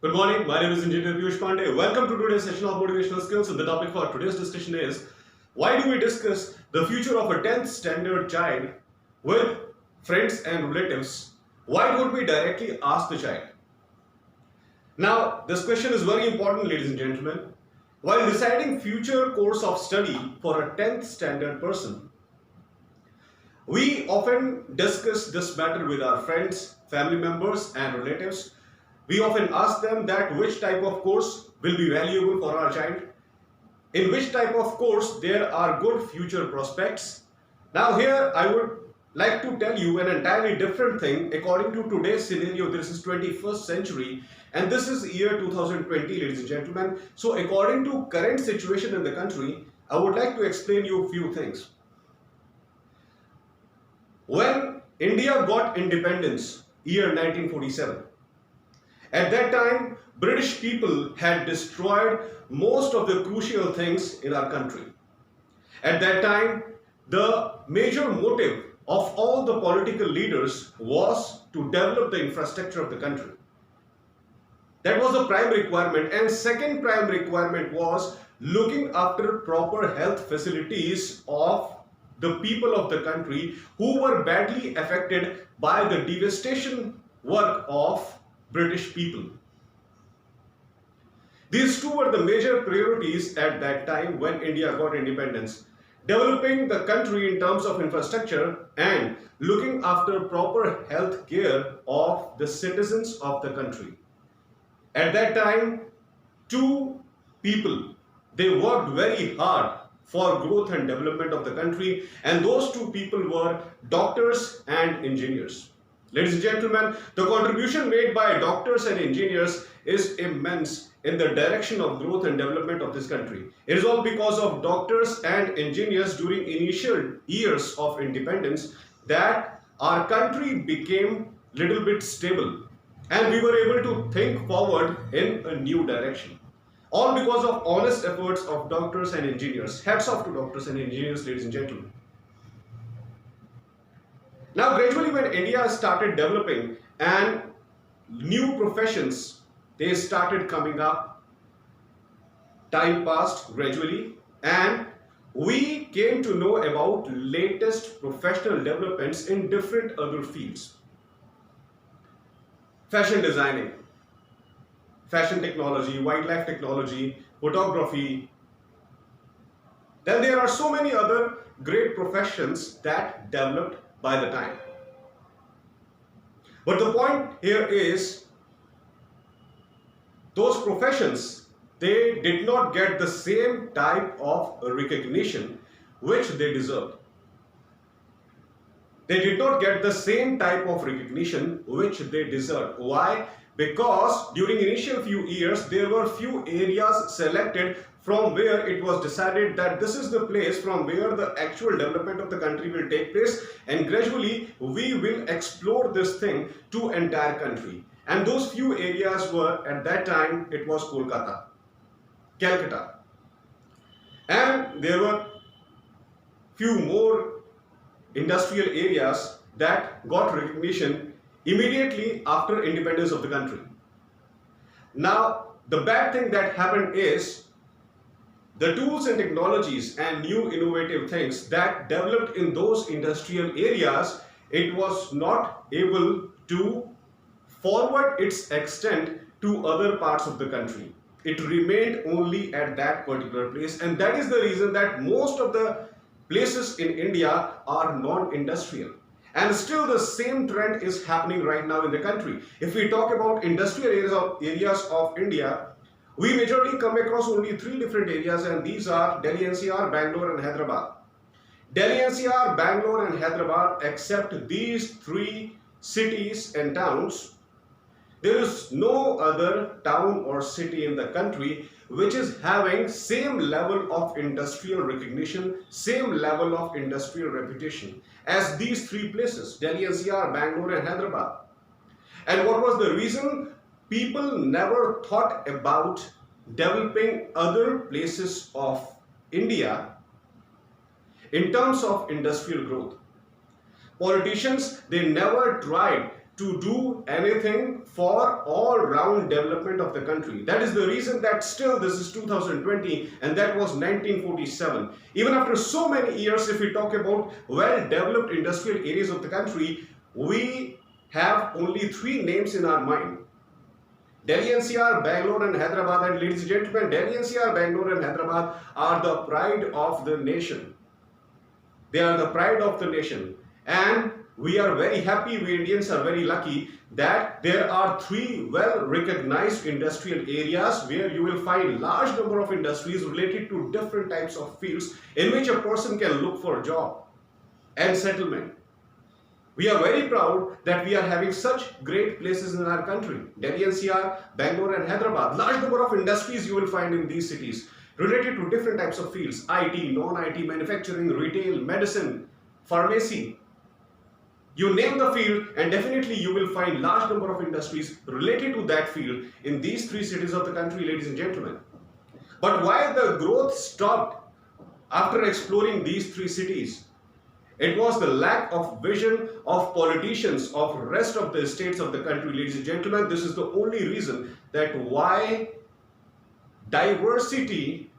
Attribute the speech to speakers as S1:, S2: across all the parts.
S1: Good morning, my name is Engineer Piyush Pandey. Welcome to today's session of Motivational Skills. And the topic for today's discussion is why do we discuss the future of a 10th standard child with friends and relatives? Why don't we directly ask the child? Now, this question is very important, ladies and gentlemen. While deciding future course of study for a 10th standard person, we often discuss this matter with our friends, family members and relatives. We often ask them that which type of course will be valuable for our child, in which type of course there are good future prospects. Now here I would like to tell you an entirely different thing according to today's scenario. This is 21st century and this is year 2020, ladies and gentlemen. So according to current situation in the country, I would like to explain you a few things. When India got independence, year 1947, at that time, British people had destroyed most of the crucial things in our country. At that time, the major motive of all the political leaders was to develop the infrastructure of the country. That was the prime requirement. And second prime requirement was looking after proper health facilities of the people of the country who were badly affected by the devastation work of British people. These two were the major priorities at that time when India got independence. Developing the country in terms of infrastructure and looking after proper health care of the citizens of the country. At that time, two people, they worked very hard for growth and development of the country, and those two people were doctors and engineers. Ladies and gentlemen, the contribution made by doctors and engineers is immense in the direction of growth and development of this country. It is all because of doctors and engineers during initial years of independence that our country became little bit stable and we were able to think forward in a new direction. All because of honest efforts of doctors and engineers. Hats off to doctors and engineers, ladies and gentlemen. Now, gradually when India started developing and new professions, they started coming up, time passed gradually and we came to know about latest professional developments in different other fields. Fashion designing, fashion technology, wildlife technology, photography. Then there are so many other great professions that developed by the time. But the point here is, those professions, they did not get the same type of recognition which they deserved. They did not get the same type of recognition which they deserved. Why? Because during initial few years, there were few areas selected from where it was decided that this is the place from where the actual development of the country will take place, and gradually we will explore this thing to entire country. And those few areas were, at that time, it was Kolkata, Calcutta. And there were few more industrial areas that got recognition immediately after independence of the country. Now, the bad thing that happened is the tools and technologies and new innovative things that developed in those industrial areas, it was not able to forward its extent to other parts of the country. It remained only at that particular place, and that is the reason that most of the places in India are non-industrial. And still the same trend is happening right now in the country. If we talk about industrial areas of India, we majorly come across only three different areas, and these are Delhi NCR, Bangalore and Hyderabad. Delhi NCR, Bangalore and Hyderabad, except these three cities and towns, there is no other town or city in the country which is having same level of industrial recognition, same level of industrial reputation as these three places, Delhi NCR, Bangalore and Hyderabad. And what was the reason? People never thought about developing other places of India in terms of industrial growth. Politicians, they never tried to do anything for all-round development of the country. That is the reason that still this is 2020 and that was 1947. Even after so many years, if we talk about well-developed industrial areas of the country, we have only three names in our mind. Delhi NCR, Bangalore and Hyderabad. And ladies and gentlemen, Delhi NCR, Bangalore and Hyderabad are the pride of the nation. They are the pride of the nation. And we are very happy, we Indians are very lucky that there are three well-recognized industrial areas where you will find large number of industries related to different types of fields in which a person can look for a job and settlement. We are very proud that we are having such great places in our country. Delhi NCR, Bangalore and Hyderabad. Large number of industries you will find in these cities related to different types of fields. IT, non-IT, manufacturing, retail, medicine, pharmacy. You name the field and definitely you will find large number of industries related to that field in these three cities of the country, ladies and gentlemen. But why the growth stopped after exploring these three cities? It was the lack of vision of politicians of rest of the states of the country, ladies and gentlemen. This is the only reason that why diversity,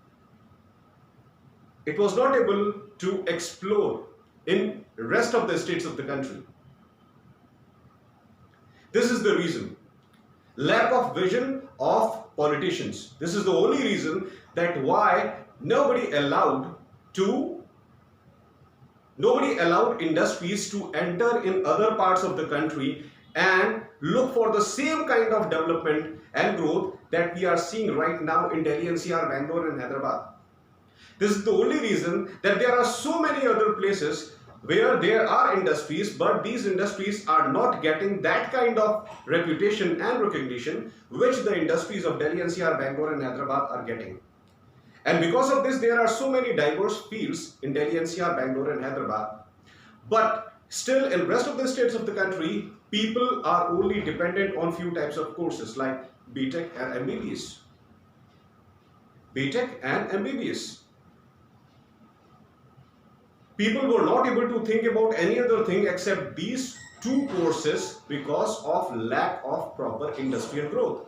S1: it was not able to explore in rest of the states of the country. This is the reason. Lack of vision of politicians. This is the only reason that why nobody allowed industries to enter in other parts of the country and look for the same kind of development and growth that we are seeing right now in Delhi NCR, Bangalore and Hyderabad. This is the only reason that there are so many other places where there are industries, but these industries are not getting that kind of reputation and recognition which the industries of Delhi NCR, Bangalore and Hyderabad are getting. And because of this, there are so many diverse fields in Delhi NCR, Bangalore and Hyderabad. But still in rest of the states of the country, people are only dependent on few types of courses like B.Tech and MBBS. B.Tech and MBBS. People were not able to think about any other thing except these two courses because of lack of proper industrial growth.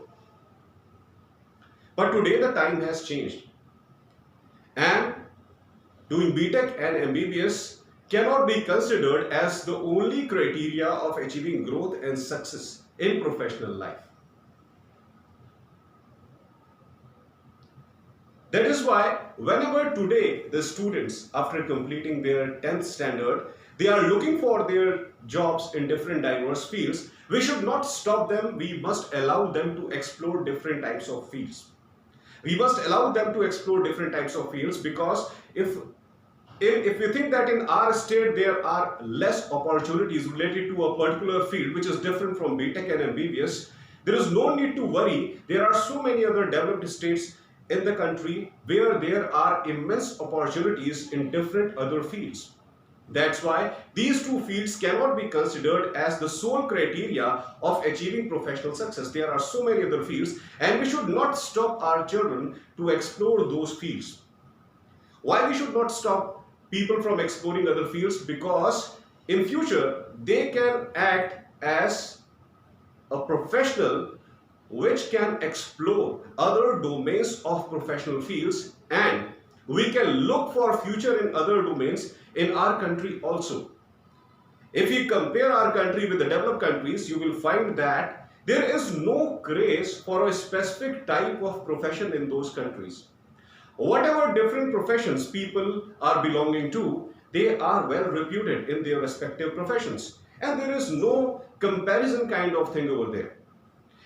S1: But today the time has changed. And doing B.Tech and MBBS cannot be considered as the only criteria of achieving growth and success in professional life. That is why whenever today the students, after completing their 10th standard, they are looking for their jobs in different diverse fields, we should not stop them. We must allow them to explore different types of fields. We must allow them to explore different types of fields, because if we think that in our state there are less opportunities related to a particular field which is different from B.Tech and MBBS, there is no need to worry. There are so many other developed states in the country where there are immense opportunities in different other fields. That's why these two fields cannot be considered as the sole criteria of achieving professional success. There are so many other fields and we should not stop our children to explore those fields. Why we should not stop people from exploring other fields? Because in future they can act as a professional which can explore other domains of professional fields, and we can look for future in other domains in our country also. If you compare our country with the developed countries, you will find that there is no craze for a specific type of profession in those countries. Whatever different professions people are belonging to, they are well reputed in their respective professions, and there is no comparison kind of thing over there.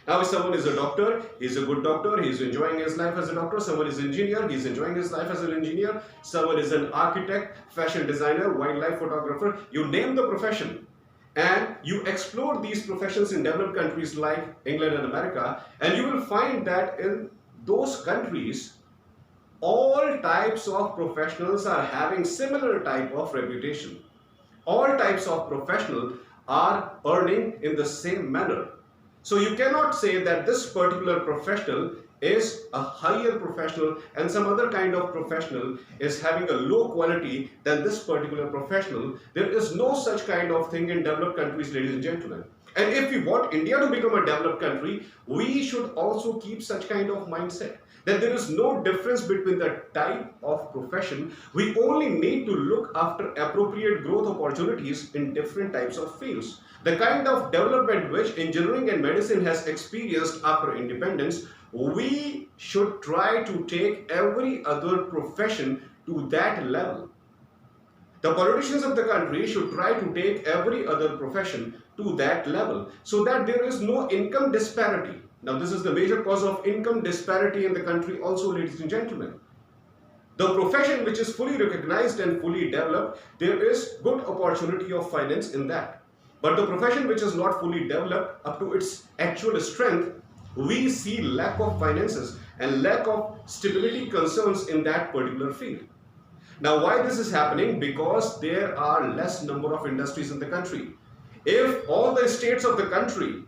S1: Now, if someone is a doctor, he is a good doctor, he is enjoying his life as a doctor. Someone is an engineer, he is enjoying his life as an engineer. Someone is an architect, fashion designer, wildlife photographer. You name the profession and you explore these professions in developed countries like England and America, and you will find that in those countries, all types of professionals are having similar type of reputation. All types of professionals are earning in the same manner. So you cannot say that this particular professional is a higher professional and some other kind of professional is having a low quality than this particular professional. There is no such kind of thing in developed countries, ladies and gentlemen. And if we want India to become a developed country, we should also keep such kind of mindset that there is no difference between the type of profession. We only need to look after appropriate growth opportunities in different types of fields. The kind of development which engineering and medicine has experienced after independence, we should try to take every other profession to that level. The politicians of the country should try to take every other profession to that level so that there is no income disparity. Now, this is the major cause of income disparity in the country also, ladies and gentlemen. The profession which is fully recognized and fully developed, there is good opportunity of finance in that. But the profession which is not fully developed up to its actual strength, we see lack of finances and lack of stability concerns in that particular field. Now, why this is happening? Because there are less number of industries in the country. If all the states of the country,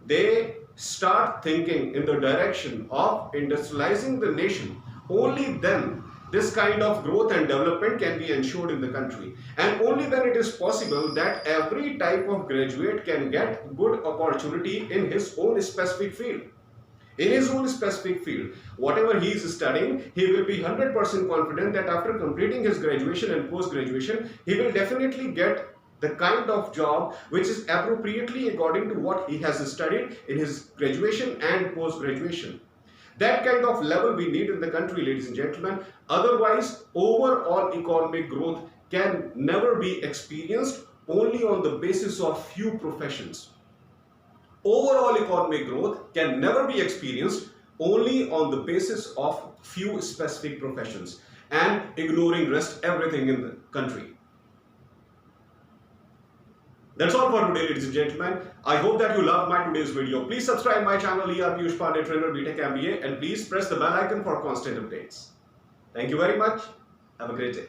S1: they start thinking in the direction of industrializing the nation, only then this kind of growth and development can be ensured in the country. And only then it is possible that every type of graduate can get good opportunity in his own specific field. In his own specific field, whatever he is studying, he will be 100% confident that after completing his graduation and post-graduation, he will definitely get the kind of job which is appropriately according to what he has studied in his graduation and post-graduation. That kind of level we need in the country, ladies and gentlemen. Otherwise, overall economic growth can never be experienced only on the basis of few professions. Overall economic growth can never be experienced only on the basis of few specific professions and ignoring rest everything in the country. That's all for today, ladies and gentlemen. I hope that you loved my today's video. Please subscribe my channel Piyush Pandey Trainer B.Tech MBA, and please press the bell icon for constant updates. Thank you very much. Have a great day.